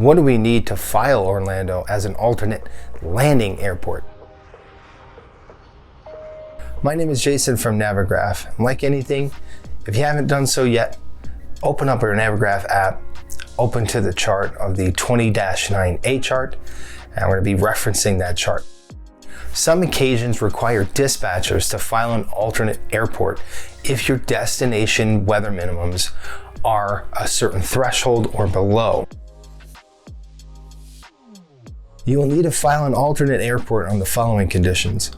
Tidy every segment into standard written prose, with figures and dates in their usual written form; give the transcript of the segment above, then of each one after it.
What do we need to file Orlando as an alternate landing airport? My name is Jason from Navigraph. Like anything, if you haven't done so yet, open up your Navigraph app, open to the chart of the 20-9A chart, and we're going to be referencing that chart. Some occasions require dispatchers to file an alternate airport if your destination weather minimums are a certain threshold or below. You will need to file an alternate airport on the following conditions.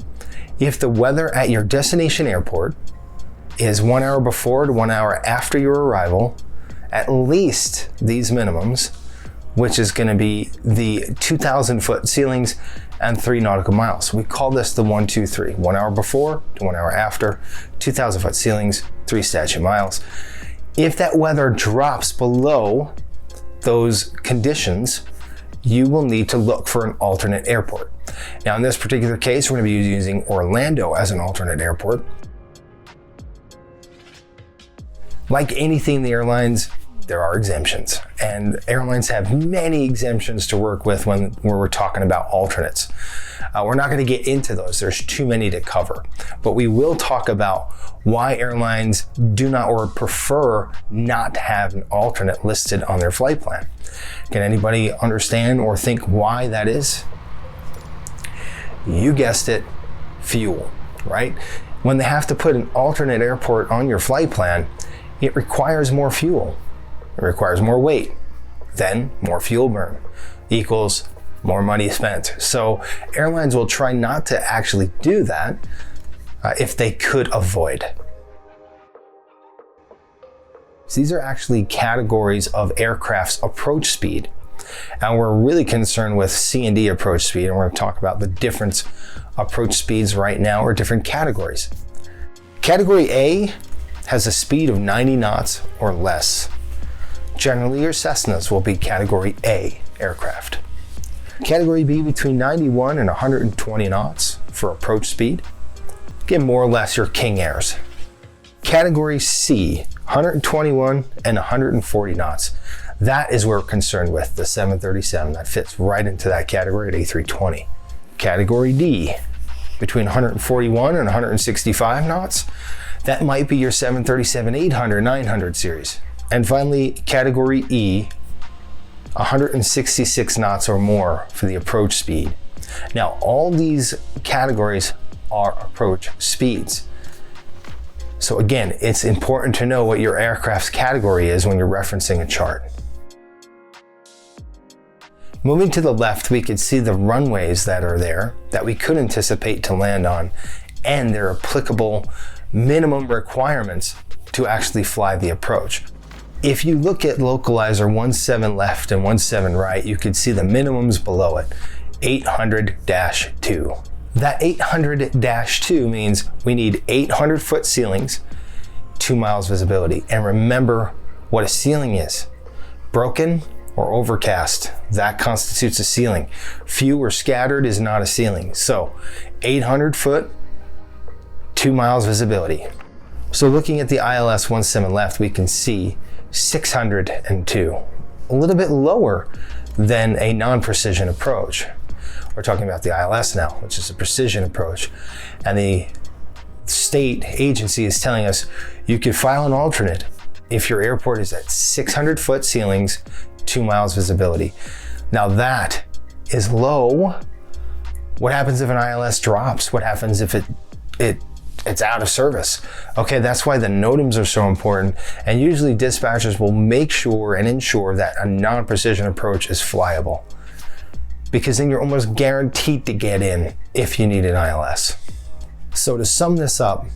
If the weather at your destination airport is 1 hour before to 1 hour after your arrival, at least these minimums, which is going to be the 2,000 foot ceilings and 3 nautical miles. We call this the 1, 2, 3. 1 hour before to 1 hour after, 2,000 foot ceilings, 3 statute miles. If that weather drops below those conditions, you will need to look for an alternate airport. Now, in this particular case, we're going to be using Orlando as an alternate airport. Like anything in the airlines, there are exemptions, and airlines have many exemptions to work with when we're talking about alternates. We're not going to get into those. There's too many to cover, but we will talk about why airlines do not or prefer not to have an alternate listed on their flight plan. Can anybody understand or think why that is? You guessed it, fuel, right? When they have to put an alternate airport on your flight plan, it requires more fuel. It requires more weight, then more fuel burn equals more money spent. So airlines will try not to actually do that if they could avoid. So these are actually categories of aircraft's approach speed. And we're really concerned with C&D approach speed, and we're going to talk about the different approach speeds right now, or different categories. Category A has a speed of 90 knots or less. Generally, your Cessnas will be Category A aircraft. Category B between 91 and 120 knots for approach speed. Again, more or less your King Airs. Category C, 121 and 140 knots. That is what we're concerned with, the 737. That fits right into that category at A320. Category D, between 141 and 165 knots. That might be your 737-800, 900 series. And finally, Category E, 166 knots or more for the approach speed. Now, all these categories are approach speeds. So again, it's important to know what your aircraft's category is when you're referencing a chart. Moving to the left, we could see the runways that are there that we could anticipate to land on, and their applicable minimum requirements to actually fly the approach. If you look at localizer 17 left and 17 right, you can see the minimums below it, 800-2. That 800-2 means we need 800 foot ceilings, 2 miles visibility. And remember what a ceiling is. Broken or overcast, that constitutes a ceiling. Few or scattered is not a ceiling. So 800 foot, 2 miles visibility. So looking at the ILS 17 left, we can see 602, a little bit lower than a non-precision approach. We're talking about the ILS now, which is a precision approach. And the state agency is telling us you could file an alternate if your airport is at 600 foot ceilings, 2 miles visibility. Now that is low. What happens if an ILS drops? What happens if it's out of service? Okay, that's why the NOTAMs are so important, and usually dispatchers will make sure and ensure that a non-precision approach is flyable, because then you're almost guaranteed to get in if you need an ILS. So to sum this up,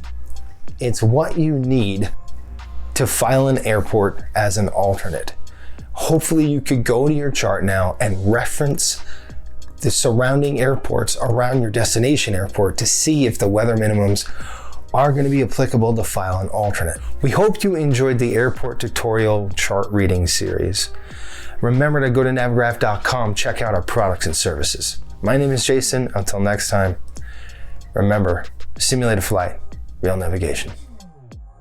it's what you need to file an airport as an alternate. Hopefully you could go to your chart now and reference the surrounding airports around your destination airport to see if the weather minimums are going to be applicable to file an alternate. We hope you enjoyed the airport tutorial chart reading series. Remember to go to navigraph.com, check out our products and services. My name is Jason. Until next time, remember, simulate a flight, real navigation.